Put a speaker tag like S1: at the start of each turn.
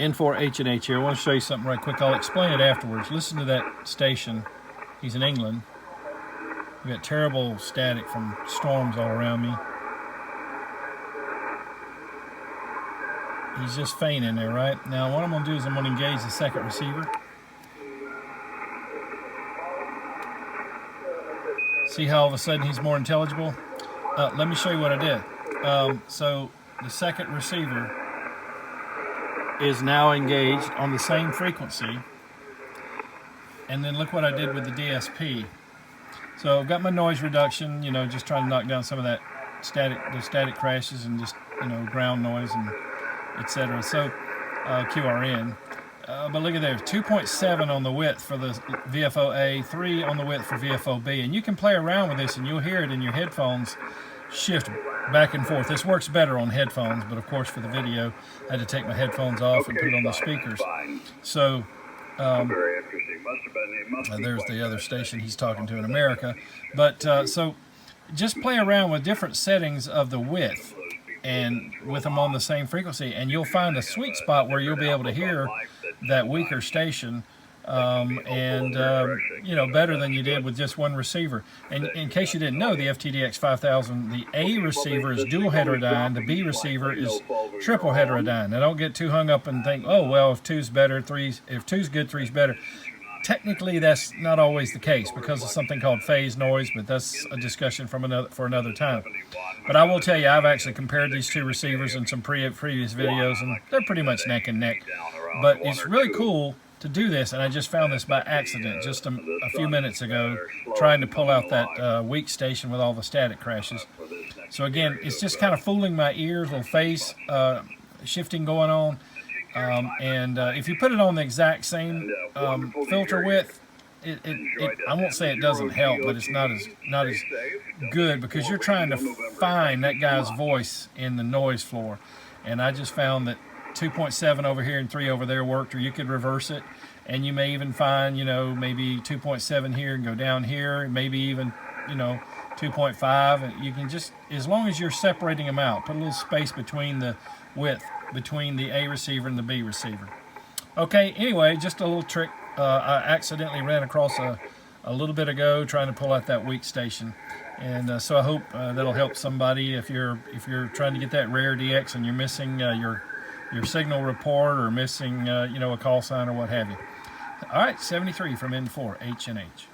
S1: N4H&H here. I want to show you something right quick. I'll explain it afterwards. Listen to that station. He's in England. We've got terrible static from storms all around me. He's just fainting there, right? Now what I'm going to do is I'm going to engage the second receiver. See how all of a sudden he's more intelligible? Let me show you what I did. So the second receiver is now engaged on the same frequency. And then look what I did with the DSP. So I've got my noise reduction, you know, just trying to knock down some of that static crashes and just, you know, ground noise and etc. So QRN. But look at there, 2.7 on the width for the VFO-A, 3 on the width for VFO-B. And you can play around with this and you'll hear it in your headphones shift back and forth. This works better on headphones, but of course for the video, I had to take my headphones off and put it on the speakers. So there's the other station he's talking to in America. But so just play around with different settings of the width and with them on the same frequency, and you'll find a sweet spot where you'll be able to hear that weaker station you know, better than you did with just one receiver. And in case you didn't know, the FTdx5000, the A receiver is dual heterodyne, the B receiver is triple heterodyne. Now don't get too hung up and think, oh well, if two's better, if two's good, three's better. Technically that's not always the case because of something called phase noise, but that's a discussion for another time. But I will tell you, I've actually compared these two receivers in some previous videos, and they're pretty much neck and neck. But it's really cool to do this, and I just found this by accident just a few minutes ago, trying to pull out that weak station with all the static crashes. So again, it's just kind of fooling my ears, little phase shifting going on. If you put it on the exact same filter width, I won't say it doesn't help, but it's not as good because you're trying to find that guy's voice in the noise floor. And I just found that 2.7 over here and 3 over there worked, or you could reverse it, and you may even find, you know, maybe 2.7 here and go down here, maybe even, you know, 2.5, and you can just, as long as you're separating them out, put a little space between the width between the A receiver and the B receiver. Okay, anyway, just a little trick I accidentally ran across a little bit ago trying to pull out that weak station, and so I hope that'll help somebody if you're trying to get that rare DX and you're missing your signal report or missing you know, a call sign or what have you. All right, 73 from N4H&H.